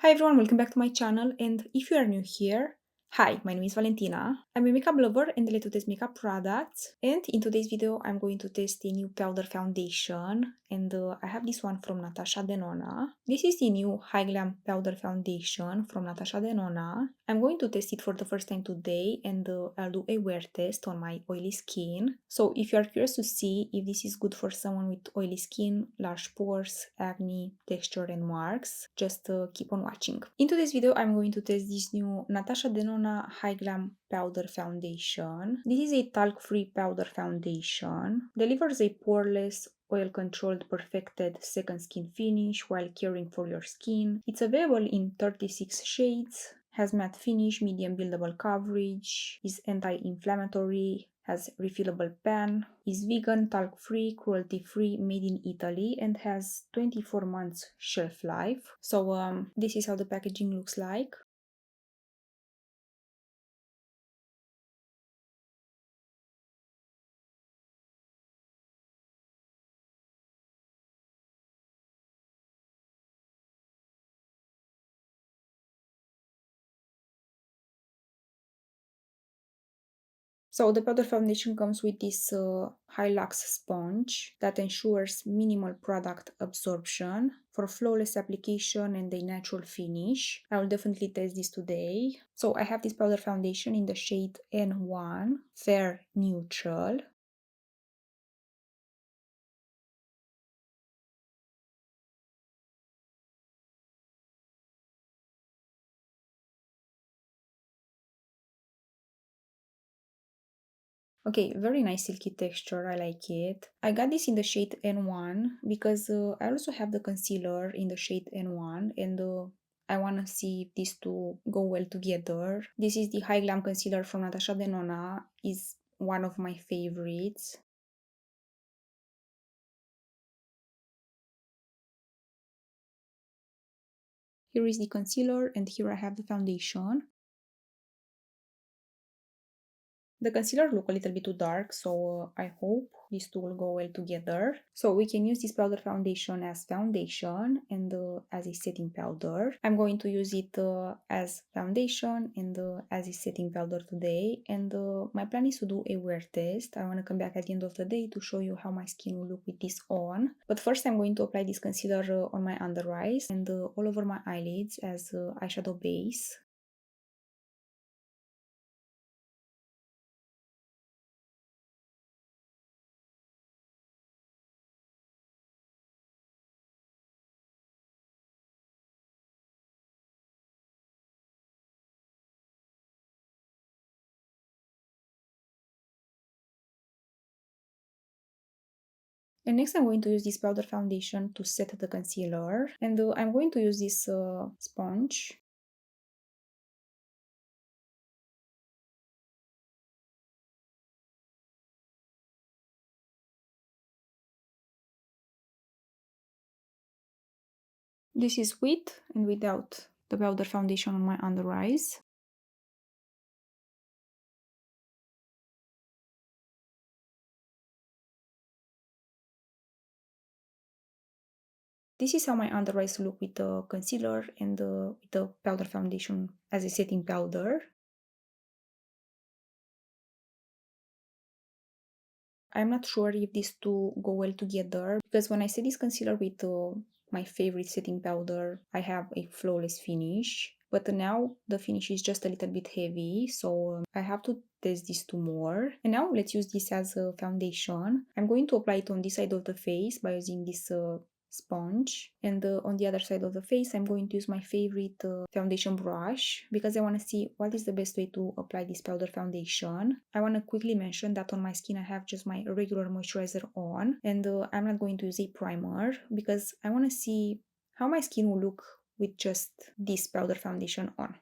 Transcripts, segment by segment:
Hi everyone, welcome back to my channel, and if you are new here, hi, my name is Valentina. I'm a makeup lover and I like to test makeup products, and in today's video I'm going to test the new powder foundation, and I have this one from NATASHA Denona. This is the new Hy-Glam Powder Foundation from NATASHA Denona. I'm going to test it for the first time today, and I'll do a wear test on my oily skin. So if you are curious to see if this is good for someone with oily skin, large pores, acne, texture and marks, just keep on watching. In today's video I'm going to test this new NATASHA Denona Hy-Glam Powder Foundation. This is a talc-free powder foundation. Delivers a poreless, oil-controlled, perfected second skin finish while caring for your skin. It's available in 36 shades, has matte finish, medium buildable coverage, is anti-inflammatory, has refillable pan, is vegan, talc-free, cruelty-free, made in Italy, and has 24 months shelf life. So this is how the packaging looks like. So the powder foundation comes with this Hilux sponge that ensures minimal product absorption for flawless application and a natural finish. I will definitely test this today. So I have this powder foundation in the shade N1, Fair Neutral. Okay, very nice silky texture, I like it. I got this in the shade N1 because I also have the concealer in the shade N1, and I wanna see if these two go well together. This is the Hy-Glam concealer from NATASHA Denona, is one of my favorites. Here is the concealer and here I have the foundation. The concealer look a little bit too dark, so I hope these two will go well together. So we can use this powder foundation as foundation and as a setting powder. I'm going to use it as foundation and as a setting powder today. And my plan is to do a wear test. I want to come back at the end of the day to show you how my skin will look with this on. But first I'm going to apply this concealer on my under eyes and all over my eyelids as eyeshadow base. And next I'm going to use this powder foundation to set the concealer, and I'm going to use this sponge. This is with and without the powder foundation on my under eyes. This is how my under eyes look with the concealer and with the powder foundation as a setting powder. I'm not sure if these two go well together because when I set this concealer with my favorite setting powder, I have a flawless finish. But now the finish is just a little bit heavy, so I have to test these two more. And now let's use this as a foundation. I'm going to apply it on this side of the face by using this sponge, and on the other side of the face I'm going to use my favorite foundation brush because I want to see what is the best way to apply this powder foundation. I want to quickly mention that on my skin I have just my regular moisturizer on, and I'm not going to use a primer because I want to see how my skin will look with just this powder foundation on.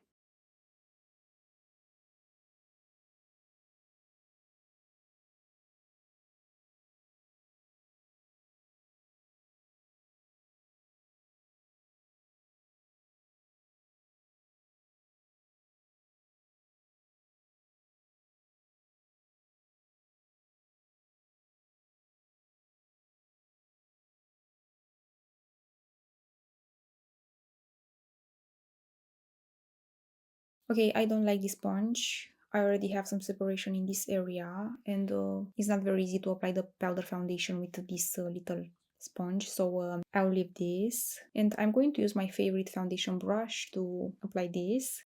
Okay, I don't like this sponge. I already have some separation in this area, and it's not very easy to apply the powder foundation with this little sponge, so I'll leave this. And I'm going to use my favorite foundation brush to apply this.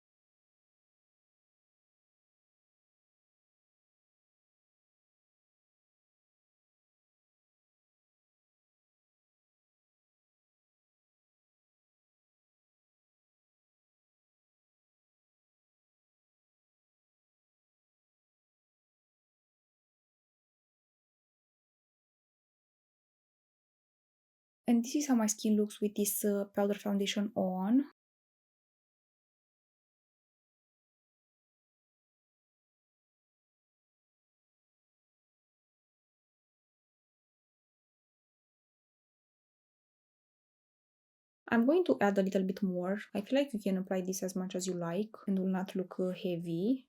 And this is how my skin looks with this powder foundation on. I'm going to add a little bit more. I feel like you can apply this as much as you like and will not look heavy.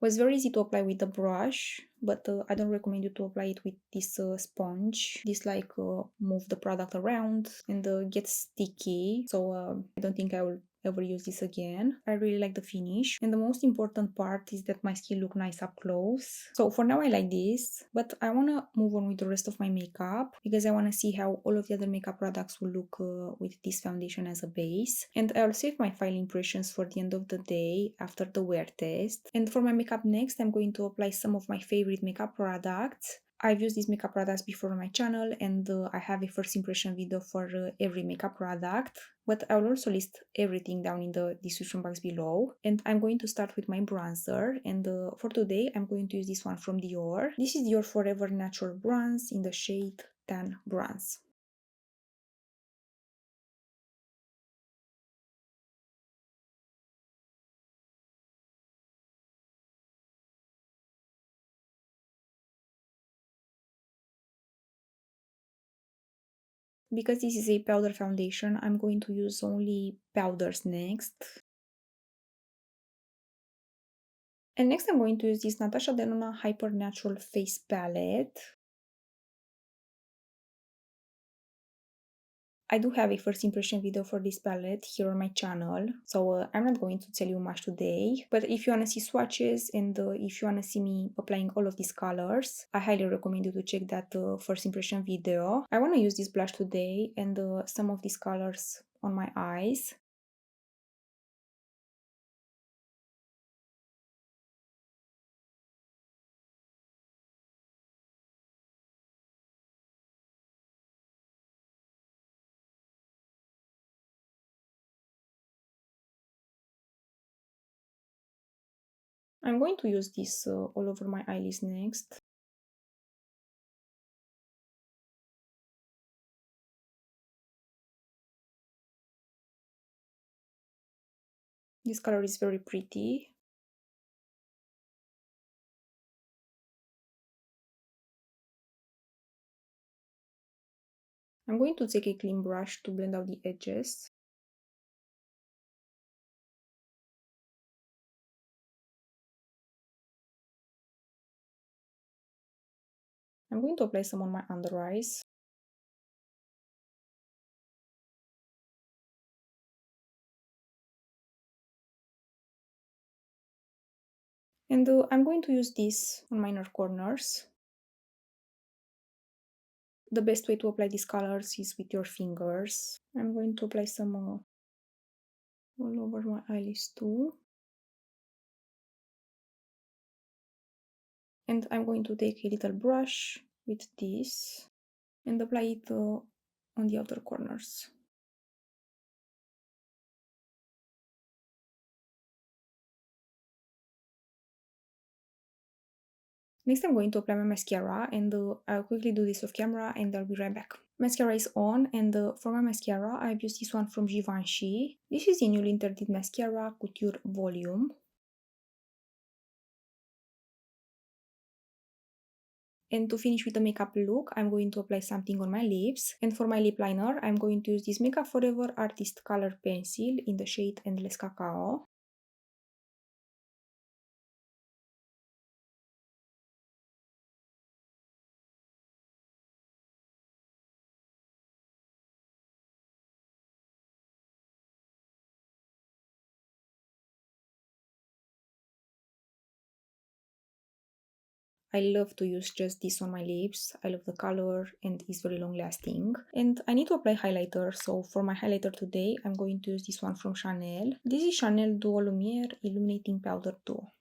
It was very easy to apply with the brush, but I don't recommend you to apply it with this sponge. This move the product around and gets sticky, so I don't think I will ever use this again. I really like the finish, and the most important part is that my skin look nice up close. So for now I like this, but I want to move on with the rest of my makeup because I want to see how all of the other makeup products will look with this foundation as a base. And I'll save my final impressions for the end of the day after the wear test. And for my makeup next, I'm going to apply some of my favorite makeup products. I've used these makeup products before on my channel, and I have a first impression video for every makeup product, but I will also list everything down in the description box below. And I'm going to start with my bronzer, and for today I'm going to use this one from DIOR. This is DIOR Forever Natural Bronze in the shade Tan Bronze. Because this is a powder foundation, I'm going to use only powders next. And next I'm going to use this NATASHA Denona Hyper Natural Face Palette. I do have a first impression video for this palette here on my channel, so I'm not going to tell you much today, but if you want to see swatches and if you want to see me applying all of these colors, I highly recommend you to check that first impression video. I want to use this blush today and some of these colors on my eyes. I'm going to use this all over my eyelids next. This color is very pretty. I'm going to take a clean brush to blend out the edges. I'm going to apply some on my under eyes. And I'm going to use this on my inner corners. The best way to apply these colors is with your fingers. I'm going to apply some all over my eyelids too. And I'm going to take a little brush with this and apply it on the outer corners. Next I'm going to apply my mascara, and I'll quickly do this off camera and I'll be right back. Mascara is on, and for my mascara I've used this one from Givenchy. This is the newly interdit mascara Couture Volume. And to finish with the makeup look, I'm going to apply something on my lips. And for my lip liner, I'm going to use this Makeup Forever Artist Color Pencil in the shade Endless Cacao. I love to use just this on my lips. I love the color and it's very long lasting. And I need to apply highlighter, so for my highlighter today, I'm going to use this one from Chanel. This is Chanel Duo Lumière Illuminating Powder Duo.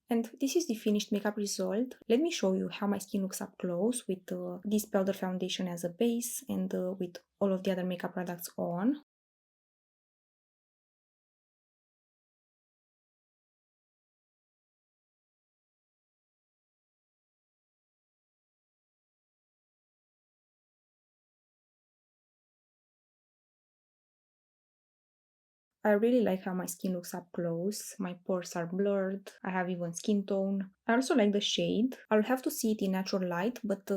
And this is the finished makeup result. Let me show you how my skin looks up close with this powder foundation as a base and with all of the other makeup products on. I really like how my skin looks up close. My pores are blurred. I have even skin tone. I also like the shade. I'll have to see it in natural light, but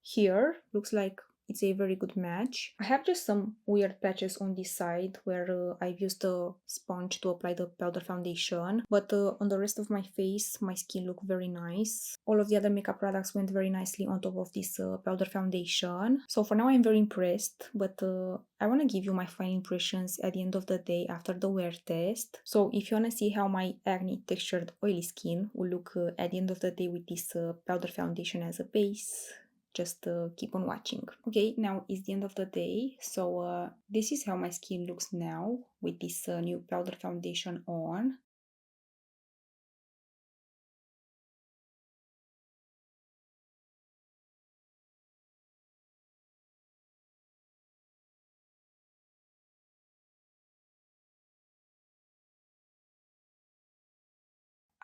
here looks like it's a very good match. I have just some weird patches on this side where I've used a sponge to apply the powder foundation, but on the rest of my face, my skin looked very nice. All of the other makeup products went very nicely on top of this powder foundation. So for now, I'm very impressed, but I want to give you my final impressions at the end of the day after the wear test. So if you want to see how my acne textured oily skin will look at the end of the day with this powder foundation as a base, just keep on watching. Okay, now it's the end of the day, so this is how my skin looks now with this new powder foundation on.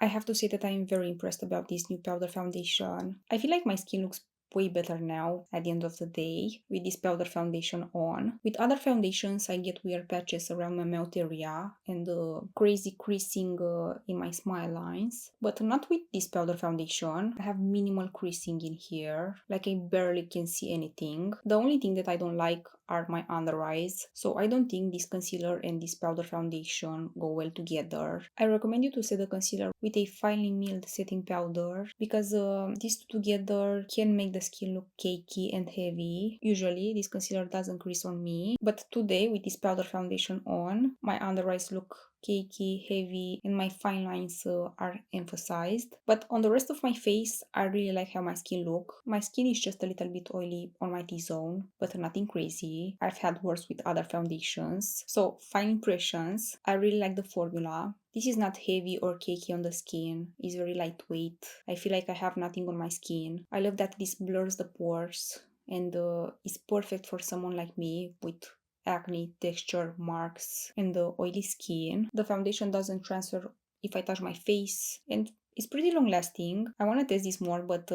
I have to say that I am very impressed about this new powder foundation. I feel like my skin looks way better now at the end of the day with this powder foundation on. With other foundations, I get weird patches around my mouth area and crazy creasing in my smile lines, but not with this powder foundation. I have minimal creasing in here, like I barely can see anything. The only thing that I don't like are my under eyes, so I don't think this concealer and this powder foundation go well together. I recommend you to set the concealer with a finely milled setting powder because these two together can make the skin look cakey and heavy. Usually this concealer doesn't crease on me, but today with this powder foundation on, my under eyes look cakey, heavy, and my fine lines are emphasized. But on the rest of my face, I really like how my skin look. My skin is just a little bit oily on my T-zone, but nothing crazy. I've had worse with other foundations. So, fine impressions. I really like the formula. This is not heavy or cakey on the skin. It's very lightweight. I feel like I have nothing on my skin. I love that this blurs the pores and is perfect for someone like me with acne, texture, marks, and the oily skin. The foundation doesn't transfer if I touch my face, and it's pretty long lasting. I want to test this more, but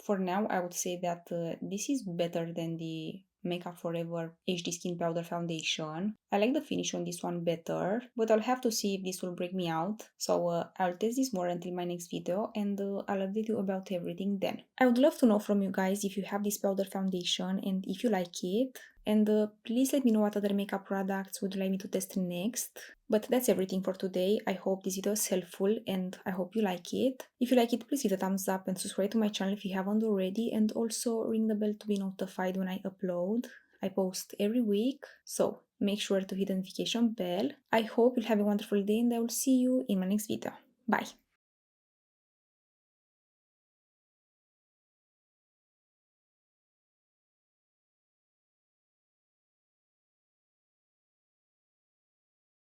for now I would say that this is better than the Makeup Forever HD Skin Powder Foundation. I like the finish on this one better, but I'll have to see if this will break me out. So I'll test this more until my next video and I'll update you about everything then. I would love to know from you guys if you have this powder foundation and if you like it. And please let me know what other makeup products would you like me to test next. But that's everything for today. I hope this video was helpful and I hope you like it. If you like it, please hit a thumbs up and subscribe to my channel if you haven't already, and also ring the bell to be notified when I upload. I post every week, so make sure to hit the notification bell. I hope you'll have a wonderful day and I will see you in my next video. Bye!